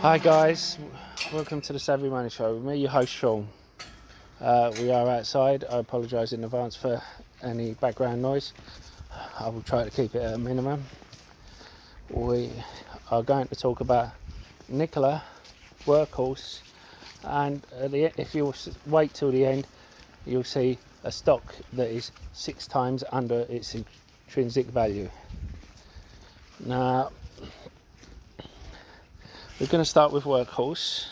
Hi guys, welcome to the Savvy Money Show with me, your host Sean. We are outside. I apologise in advance for any background noise. I will try to keep it at a minimum. We are going to talk about Nkla, Workhorse, and if you wait till the end, you'll see a stock that is 6 times under its intrinsic value. Now, we're going to start with Workhorse.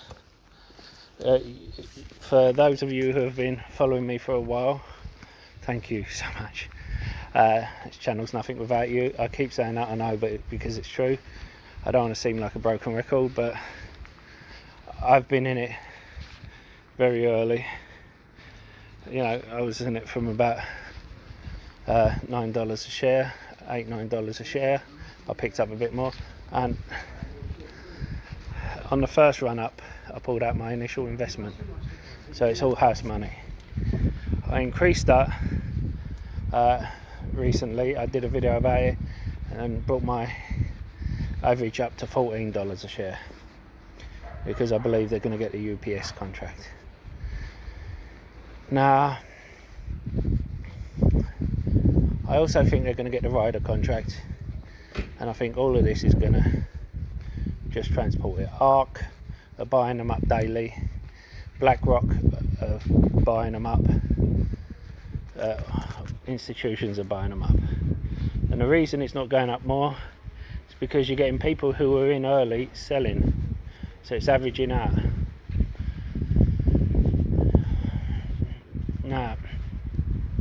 For those of you who have been following me for a while, thank you so much. This channel's nothing without you. I keep saying that, I know, but because it's true. I don't want to seem like a broken record, but I've been in it very early. You know, I was in it from about $9 a share, $8-9 a share. I picked up a bit more, and on the first run up I pulled out my initial investment, so it's all house money. I increased that recently. I did a video about it and brought my average up to $14 a share because I believe they're going to get the UPS contract. Now, I also think they're going to get the rider contract, and I think all of this is going to just transport it. ARC are buying them up daily. BlackRock are buying them up. Institutions are buying them up. And the reason it's not going up more is because you're getting people who are in early selling. So it's averaging out. Now,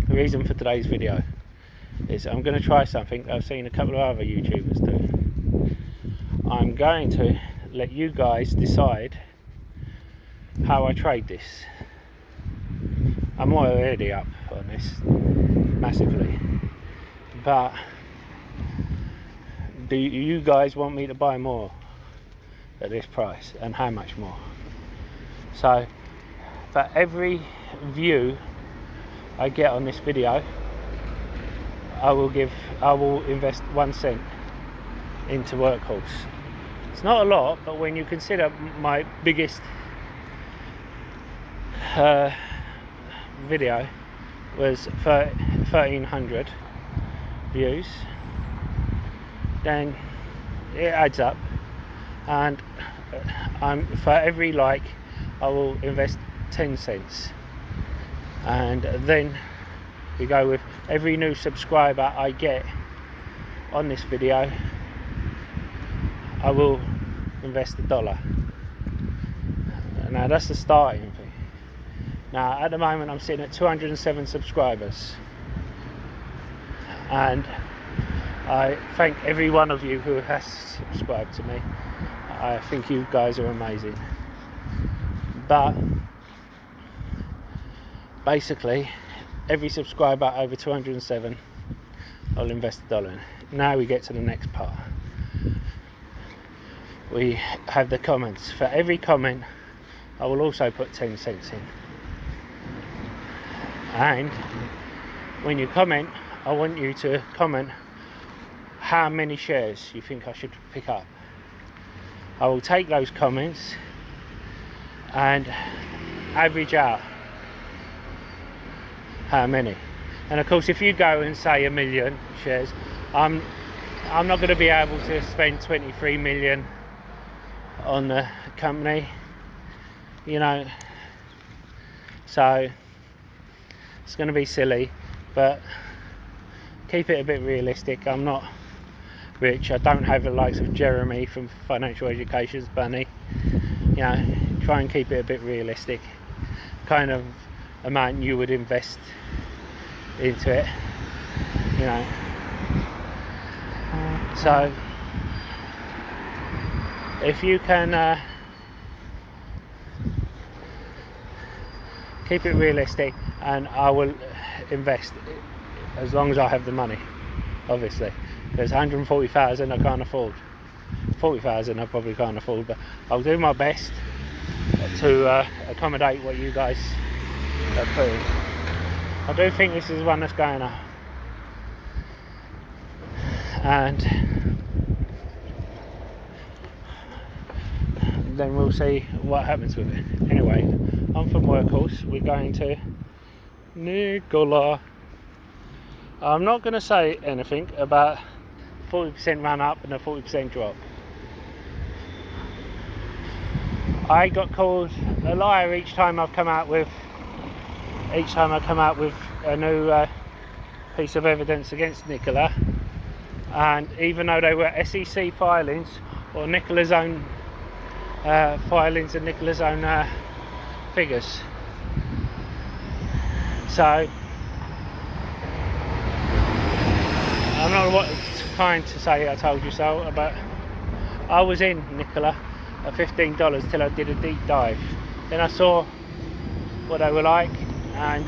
the reason for today's video is I'm going to try something I've seen a couple of other YouTubers do. I'm going to let you guys decide how I trade this. I'm already up on this massively, but do you guys want me to buy more at this price, and how much more? So for every view I get on this video, I will invest 1 cent into Workhorse. It's not a lot, but when you consider my biggest video was 1,300 views, then it adds up. And for every like, I will invest 10 cents. And then we go with every new subscriber I get on this video, I will invest $1. Now that's the starting fee. Now at the moment I'm sitting at 207 subscribers, and I thank every one of you who has subscribed to me. I think you guys are amazing. But basically every subscriber over 207, I'll invest $1 in. Now we get to the next part. We have the comments. For every comment I will also put 10 cents in. And when you comment, I want you to comment how many shares you think I should pick up. I will take those comments and average out how many. And of course, if you go and say 1 million shares, I'm not going to be able to spend 23 million on the company, you know, so it's going to be silly. But keep it a bit realistic. I'm not rich. I don't have the likes of Jeremy from Financial Education's Bunny. You know, try and keep it a bit realistic. Kind of amount you would invest into it, you know. So if you can keep it realistic, and I will invest as long as I have the money, obviously. There's 140,000 I can't afford. 40,000 I probably can't afford, but I'll do my best to accommodate what you guys are putting. I do think this is one that's going up, and then we'll see what happens with it. Anyway, I'm from Workhorse. We're going to Nkla. I'm not going to say anything about 40% run up and a 40% drop. I got called a liar each time I've come out with a new piece of evidence against Nkla, and even though they were SEC filings or Nkla's own filings and Nkla's own figures. So I'm not trying to say I told you so, but I was in Nkla at $15 till I did a deep dive. Then I saw what they were like and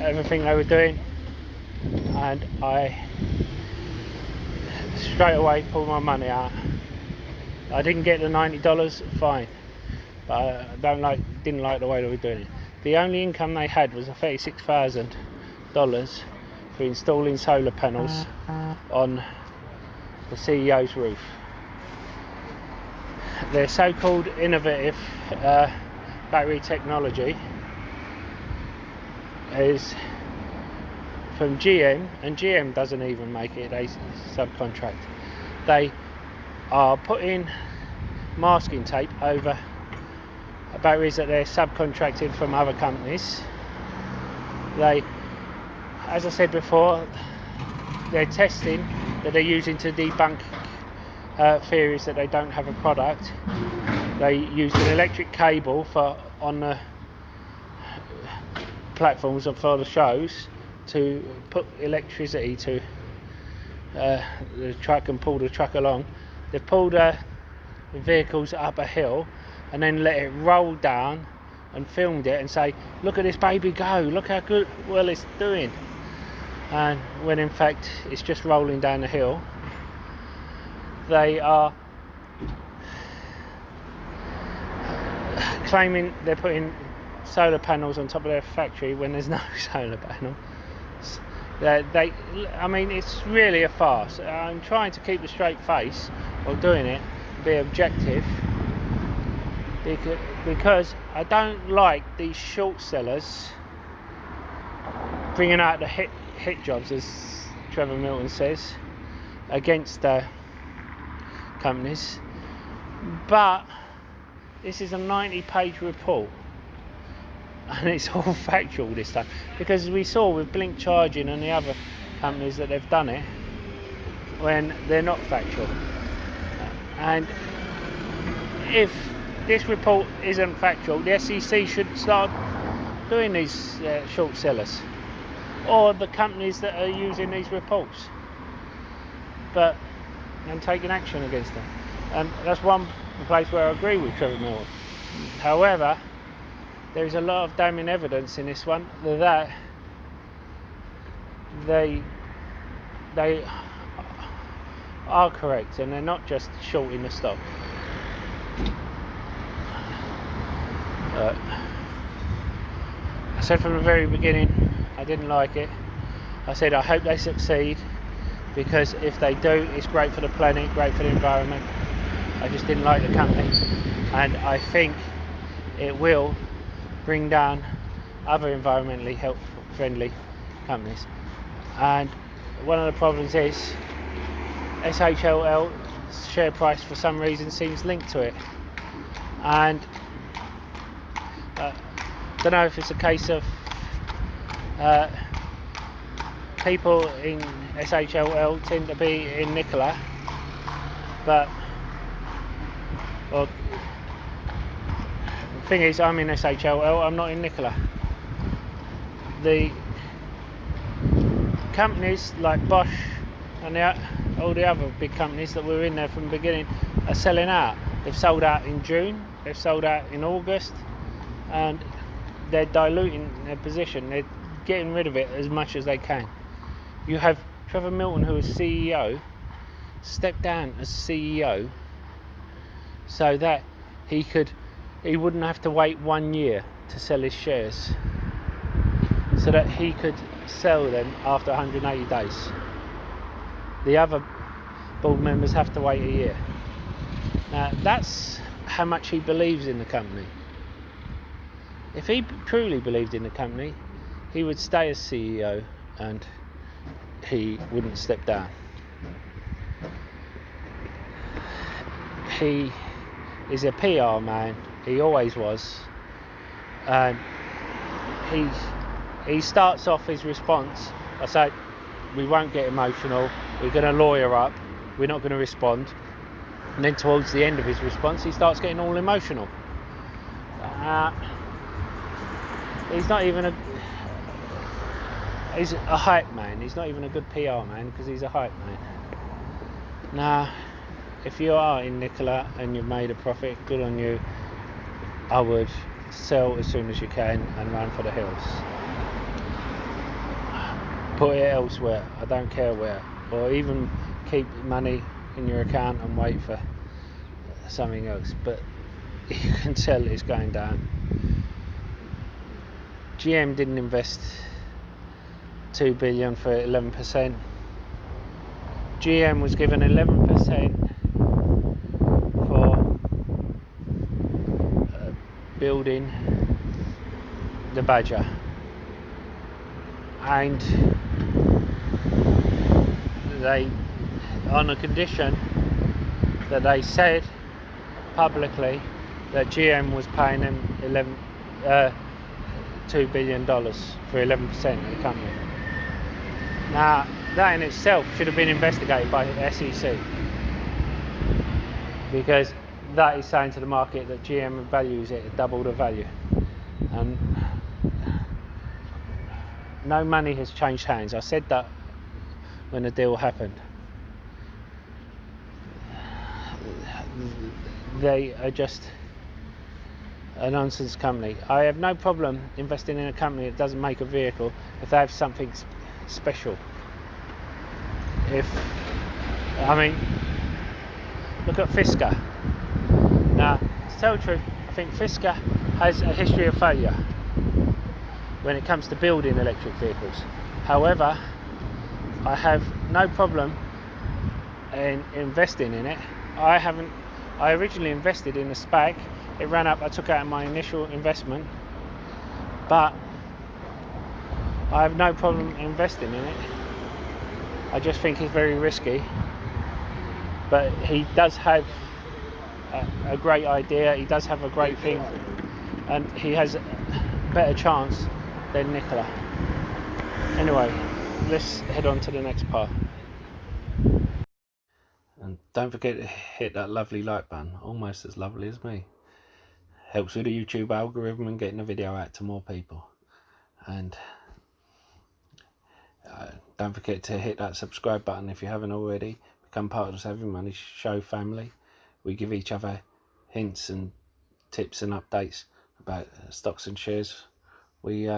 everything they were doing, and I straight away pulled my money out. I didn't get the $90, fine, but I didn't like the way they were doing it. The only income they had was a $36,000 for installing solar panels on the CEO's roof. Their so-called innovative battery technology is from GM, and GM doesn't even make it, they subcontract. They are putting masking tape over batteries that they're subcontracted from other companies. They, as I said before, they're testing that they're using to debunk theories that they don't have a product. They used an electric cable on the platforms and for the shows to put electricity to the truck and pull the truck along. They've pulled the vehicles up a hill and then let it roll down and filmed it and say, look at this baby go, look how well it's doing, and when in fact it's just rolling down the hill. They are claiming they're putting solar panels on top of their factory when there's no solar panel. I mean, it's really a farce. I'm trying to keep a straight face while doing it, be objective, because I don't like these short sellers bringing out the hit jobs, as Trevor Milton says, against companies. But this is a 90-page report, and it's all factual this time, because we saw with Blink Charging and the other companies that they've done it when they're not factual. And if this report isn't factual, the SEC should start doing these short sellers, or the companies that are using these reports, and taking action against them. And that's one place where I agree with Trevor Milton. However, there is a lot of damning evidence in this one that they are correct, and they're not just shorting the stock. I said from the very beginning I didn't like it. I said I hope they succeed, because if they do, it's great for the planet, great for the environment. I just didn't like the company, and I think it will bring down other environmentally friendly companies. And one of the problems is SHLL's share price for some reason seems linked to it, and I don't know if it's a case of people in SHLL tend to be in Nkla, but the thing is, I'm in SHLL, I'm not in Nkla. The companies like Bosch and all the other big companies that were in there from the beginning are selling out. They've sold out in June, they've sold out in August, and they're diluting their position. They're getting rid of it as much as they can. You have Trevor Milton, who is CEO, step down as CEO so that he wouldn't have to wait 1 year to sell his shares, so that he could sell them after 180 days. The other board members have to wait a year. Now that's how much he believes in the company. If he truly believed in the company, he would stay as CEO and he wouldn't step down. He is a PR man, he always was, and he starts off his response by saying, we won't get emotional, we're going to lawyer up, we're not going to respond. And then towards the end of his response he starts getting all emotional. He's a hype man. He's not even a good PR man because he's a hype man. Now, if you are in Nkla and you've made a profit, good on you. I would sell as soon as you can and run for the hills. Put it elsewhere, I don't care where, or even keep money in your account and wait for something else, but you can tell it's going down. GM didn't invest 2 billion for 11%. GM was given 11% for building the Badger, and they, on a condition that they said publicly that GM was paying them $2 billion for 11% of the company. Now that in itself should have been investigated by the SEC, because that is saying to the market that GM values it at double the value, and no money has changed hands. I said that when the deal happened. They are just a nonsense company. I have no problem investing in a company that doesn't make a vehicle if they have something special. Look at Fisker. Now, to tell the truth, I think Fisker has a history of failure when it comes to building electric vehicles. However, I have no problem in investing in it. I originally invested in the Spaq. It ran up, I took out my initial investment, but I have no problem investing in it. I just think it's very risky, but he does have a great idea, he does have a great thing, and he has a better chance than Nkla. Anyway, let's head on to the next part. And don't forget to hit that lovely like button, almost as lovely as me. Helps with the YouTube algorithm and getting the video out to more people. And don't forget to hit that subscribe button if you haven't already. Become part of the Saving Money Show family. We give each other hints and tips and updates about stocks and shares we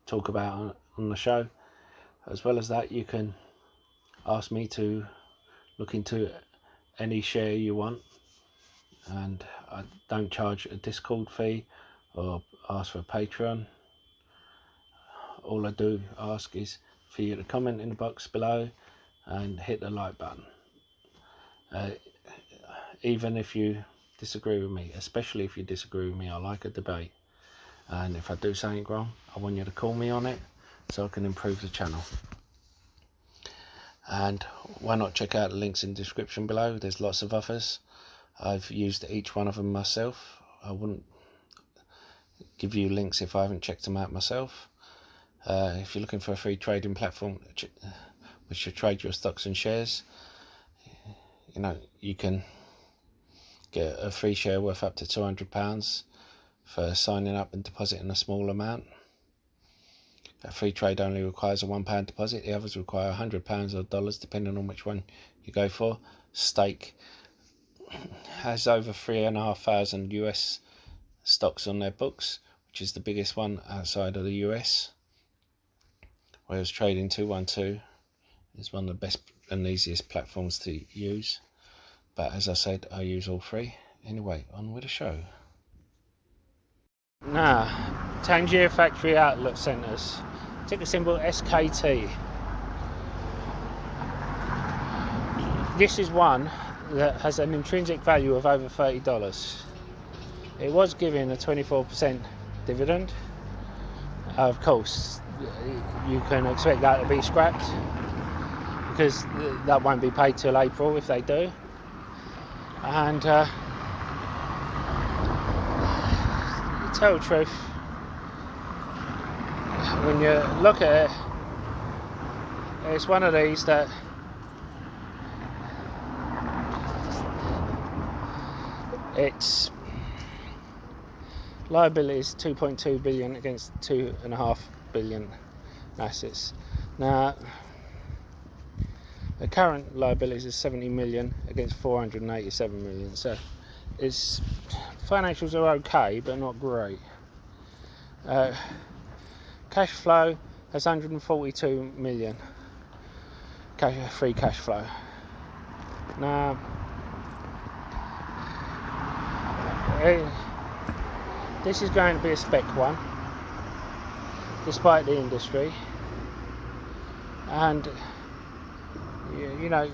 talk about on the show. As well as that, you can ask me to look into any share you want, and I don't charge a Discord fee or ask for a Patreon. All I do ask is for you to comment in the box below and hit the like button. Even if you disagree with me, especially if you disagree with me, I like a debate, and if I do something wrong, I want you to call me on it so I can improve the channel. And why not check out the links in the description below? There's lots of others. I've used each one of them myself. I wouldn't give you links if I haven't checked them out myself. If you're looking for a free trading platform which should trade your stocks and shares, you can get a free share worth up to £200 for signing up and depositing a small amount. A free trade only requires a £1 deposit. The others require £100 or dollars, depending on which one you go for. Stake has over 3,500 US stocks on their books, which is the biggest one outside of the US. Whereas Trading 212 is one of the best and easiest platforms to use. But as I said, I use all three. Anyway, on with the show. Now, Tangier Factory Outlet Centres. Ticker symbol SKT. this is one that has an intrinsic value of over $30. It was giving a 24% dividend. Of course, you can expect that to be scrapped because that won't be paid till April if they do. And to tell the truth, when you look at it, it's one of these that its liability is 2.2 billion against 2.5 billion assets. Now, the current liabilities is 70 million against 487 million. So, its financials are okay, but not great. Cash flow has 142 million free cash flow. Now, this is going to be a spec one, despite the industry. And you know,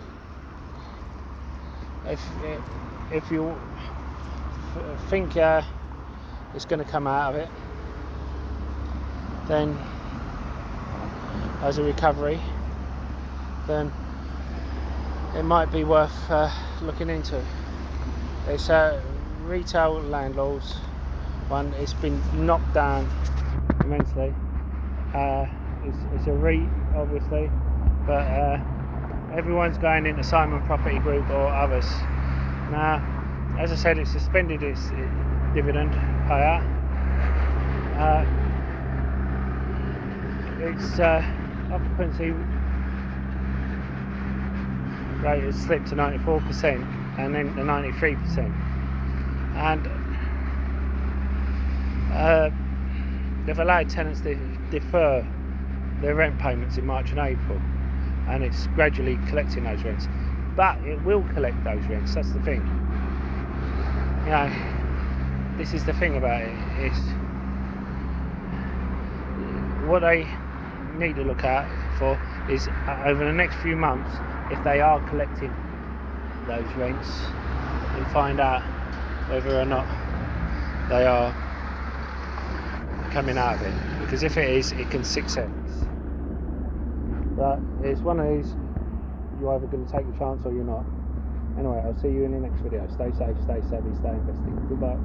if you think it's going to come out of it, then as a recovery, then it might be worth looking into. It's retail landlords one. It's been knocked down immensely. It's a REIT, obviously, but everyone's going into Simon Property Group or others. Now, as I said, it suspended its dividend payout. Its occupancy rate has slipped to 94% and then to 93%. And they've allowed tenants to defer their rent payments in March and April, and it's gradually collecting those rents. But it will collect those rents, that's the thing. You know, this is the thing about it, is what they need to look out for is over the next few months, if they are collecting those rents, and find out whether or not they are coming out of it. Because if it is, it can 6x. But it's one of these, you're either going to take your chance or you're not. Anyway, I'll see you in the next video. Stay safe, stay savvy, stay investing. Goodbye.